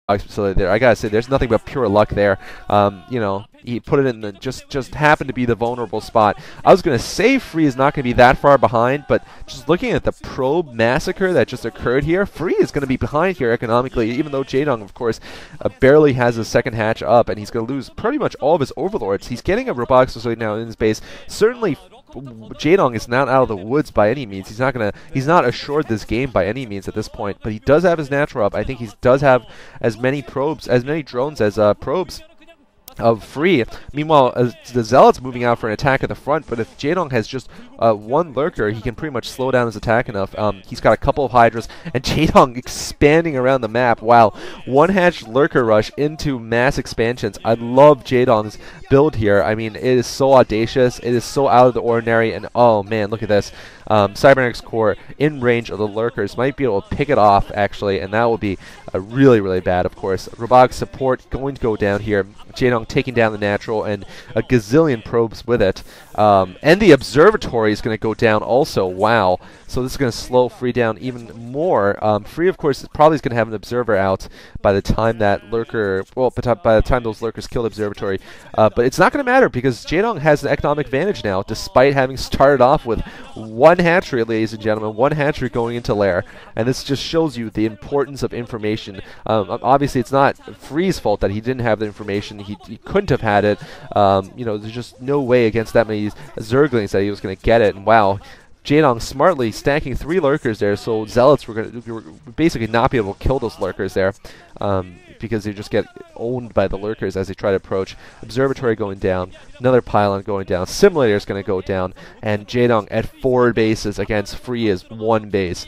facility there. I gotta say, there's nothing but pure luck there. You know, he put it in the just happened to be the vulnerable spot. I was gonna say Free is not gonna be that far behind, but just looking at the probe massacre that just occurred here, Free is gonna be behind here economically, even though Jaedong, of course, barely has his second hatch up, and he's gonna lose pretty much all of his overlords. He's getting a robotics facility now in his base. Certainly, Jaedong is not out of the woods by any means. He's not assured this game by any means at this point, but he does have his natural up. I think he does have as many drones as probes of Free. Meanwhile, the Zealot's moving out for an attack at the front, but if Jaedong has just one lurker, he can pretty much slow down his attack enough. He's got a couple of Hydras, and Jaedong expanding around the map. Wow, one-hatch lurker rush into mass expansions. I love Jaedong's build here. I mean, it is so audacious, it is so out of the ordinary, and oh man, look at this. Cybernetics Core in range of the lurkers might be able to pick it off, actually, and that will be really, really bad, of course. Robotics support going to go down here. Jaedong taking down the natural and a gazillion probes with it. And the observatory is going to go down also. Wow. So this is going to slow Free down even more. Free, of course, probably is going to have an observer out by the time that lurker, well, by the time those lurkers kill the observatory. But it's not going to matter because Jaedong has an economic advantage now, despite having started off with one hatchery, ladies and gentlemen, one hatchery going into lair. And this just shows you the importance of information. Obviously, it's not Free's fault that he didn't have the information. He couldn't have had it. You know, there's just no way against that many Zerglings that he was going to get it. And wow, Jaedong smartly stacking 3 lurkers there, so Zealots were basically not be able to kill those lurkers there. Because they just get owned by the lurkers as they try to approach. Observatory going down, another pylon going down, Simulator is going to go down, and Jaedong at 4 bases against Free is 1 base.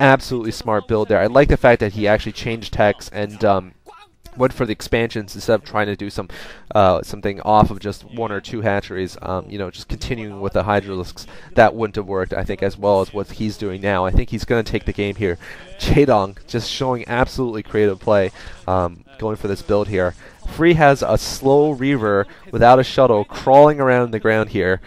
Absolutely smart build there. I like the fact that he actually changed techs and went for the expansions instead of trying to do something off of just 1 or 2 hatcheries. You know, just continuing with the Hydralisks. That wouldn't have worked, I think, as well as what he's doing now. I think he's going to take the game here. Jaedong just showing absolutely creative play, going for this build here. Free has a slow Reaver without a shuttle crawling around the ground here.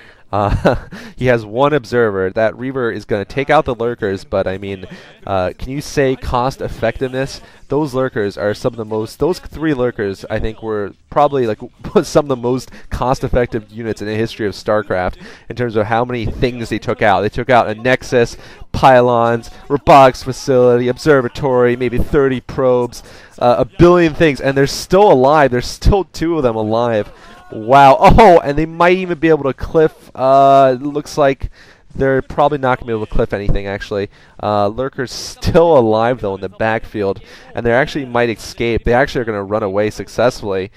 He has 1 observer. That Reaver is going to take out the lurkers, but I mean, can you say cost effectiveness? Those lurkers are some of the most, those 3 lurkers I think were probably like some of the most cost effective units in the history of StarCraft in terms of how many things they took out. They took out a Nexus, pylons, robotics facility, observatory, maybe 30 probes, a billion things, and they're still alive. There's still 2 of them alive. Wow. Oh, and they might even be able to cliff. Looks like they're probably not going to be able to cliff anything, actually. Lurker's still alive, though, in the backfield, and they actually might escape. They actually are going to run away successfully.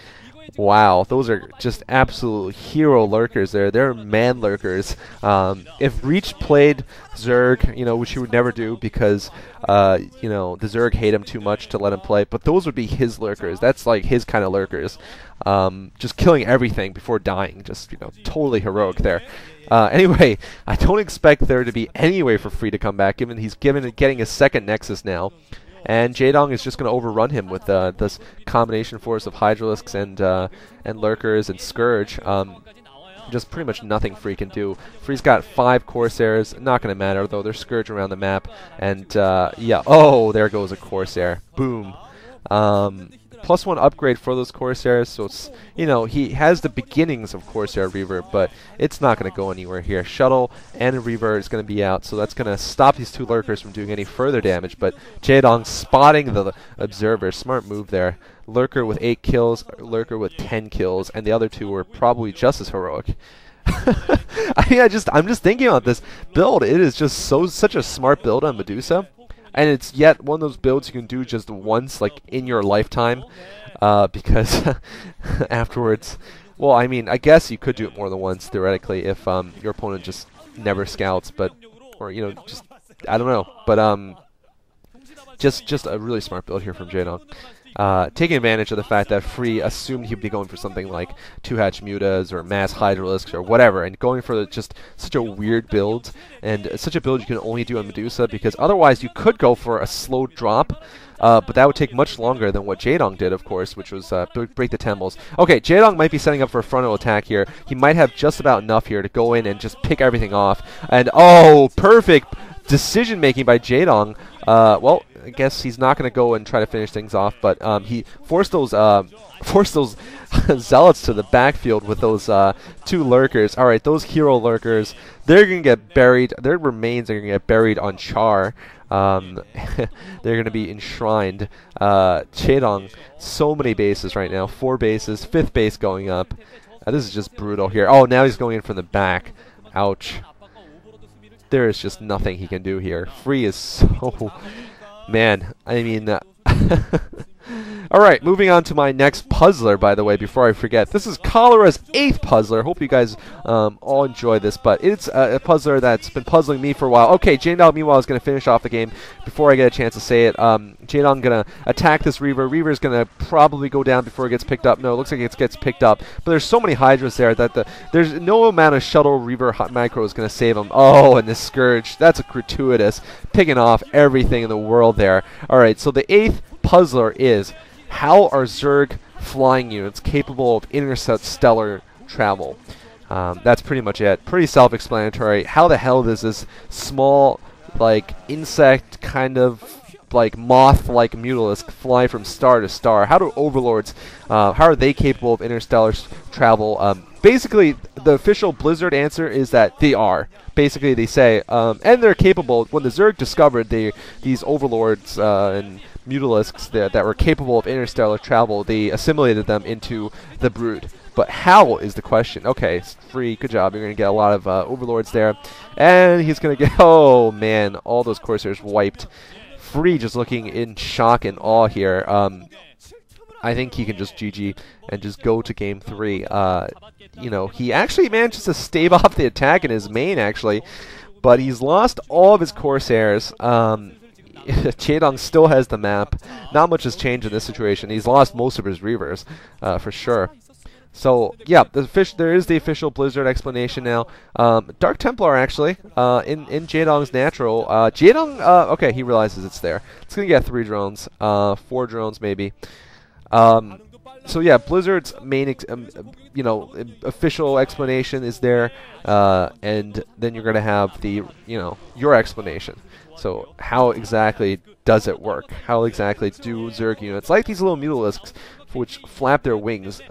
Wow, those are just absolute hero lurkers there. They're man lurkers. If Reach played Zerg, you know, which he would never do because, you know, the Zerg hate him too much to let him play, but those would be his lurkers. That's like his kind of lurkers. Just killing everything before dying. Just, you know, totally heroic there. Anyway, I don't expect there to be any way for Free to come back, given he's getting a second Nexus now. And Jaedong is just going to overrun him with this combination force of Hydralisks and Lurkers and Scourge. Just pretty much nothing Free can do. Free's got 5 Corsairs. Not going to matter, though. There's Scourge around the map. And, yeah. Oh, there goes a Corsair. Boom. +1 upgrade for those Corsairs, so it's, you know, he has the beginnings of Corsair Reaver, but it's not going to go anywhere here. Shuttle and Reaver is going to be out, so that's going to stop these 2 lurkers from doing any further damage, but Jaedong spotting the observer. Smart move there. Lurker with 8 kills, Lurker with 10 kills, and the other 2 were probably just as heroic. I mean, I'm just thinking about this build. It is just such a smart build on Medusa. And it's yet one of those builds you can do just once, like, in your lifetime, because afterwards, well, I mean, I guess you could do it more than once, theoretically, if your opponent just never scouts, but, or, you know, just, I don't know, but, just a really smart build here from Jaedong. Taking advantage of the fact that Free assumed he'd be going for something like 2-hatch Mutas or mass Hydralisks or whatever, and going for just such a weird build, and such a build you can only do on Medusa, because otherwise you could go for a slow drop, but that would take much longer than what Jaedong did, of course, which was break the temples. Okay, Jaedong might be setting up for a frontal attack here. He might have just about enough here to go in and just pick everything off, and oh, perfect decision-making by Jaedong. Well, I guess he's not going to go and try to finish things off, but he forced those zealots to the backfield with those 2 lurkers. All right, those hero lurkers, they're going to get buried. Their remains are going to get buried on Char. They're going to be enshrined. Jaedong, so many bases right now. 4 bases, 5th base going up. This is just brutal here. Oh, now he's going in from the back. Ouch. There is just nothing he can do here. Free is so... Man, I mean... Alright, moving on to my next puzzler, by the way, before I forget. This is Cholera's 8th puzzler. Hope you guys all enjoy this, but it's a puzzler that's been puzzling me for a while. Okay, Jaedong, meanwhile, is going to finish off the game before I get a chance to say it. Jaedong going to attack this Reaver. Reaver's going to probably go down before it gets picked up. No, it looks like it gets picked up, but there's so many Hydras there that there's no amount of shuttle Reaver micro is going to save him. Oh, and the Scourge. That's a gratuitous. Picking off everything in the world there. Alright, so the 8th puzzler is... How are Zerg flying units capable of interstellar travel? That's pretty much it. Pretty self-explanatory. How the hell does this small, like, insect kind of, like, moth-like Mutalisk fly from star to star? How do Overlords, how are they capable of interstellar travel? Basically, the official Blizzard answer is that they are. Basically, they say, and they're capable. When the Zerg discovered these Overlords and Mutalisks that were capable of interstellar travel, they assimilated them into the Brood. But how is the question? Okay, Free, good job. You're going to get a lot of Overlords there. And he's going to get... Oh, man, all those Corsairs wiped. Free just looking in shock and awe here. I think he can just GG and just go to game 3. You know, he actually manages to stave off the attack in his main, actually. But he's lost all of his Corsairs. Jaedong still has the map. Not much has changed in this situation. He's lost most of his Reavers, for sure. So, yeah, there is the official Blizzard explanation now. Dark Templar, actually, in Jaedong's natural. Jaedong, okay, he realizes it's there. It's going to get 3 drones, 4 drones maybe. So, yeah, Blizzard's main, you know, official explanation is there. And then you're going to have the, you know, your explanation. So how exactly does it work? How exactly do Zerg units, like these little Mutalisks, which flap their wings,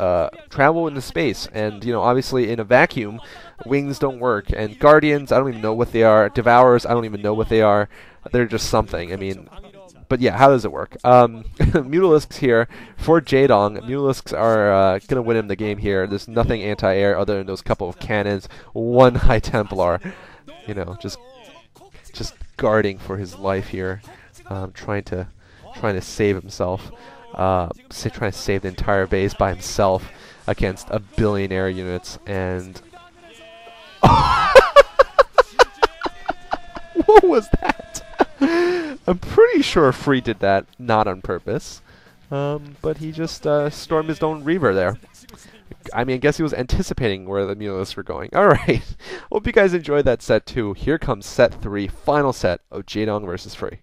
travel into space? And, you know, obviously in a vacuum, wings don't work. And Guardians, I don't even know what they are. Devourers, I don't even know what they are. They're just something. I mean, but yeah, how does it work? Mutalisks here for Jaedong. Mutalisks are going to win him the game here. There's nothing anti-air other than those couple of cannons. 1 High Templar. You know, just guarding for his life here, trying to save himself, trying to save the entire base by himself against a billion air units. And what was that? I'm pretty sure Free did that not on purpose, but he just stormed his own Reaver there. I mean, I guess he was anticipating where the Mutalisks were going. Alright, hope you guys enjoyed that set 2. Here comes set 3, final set of Jaedong versus Free.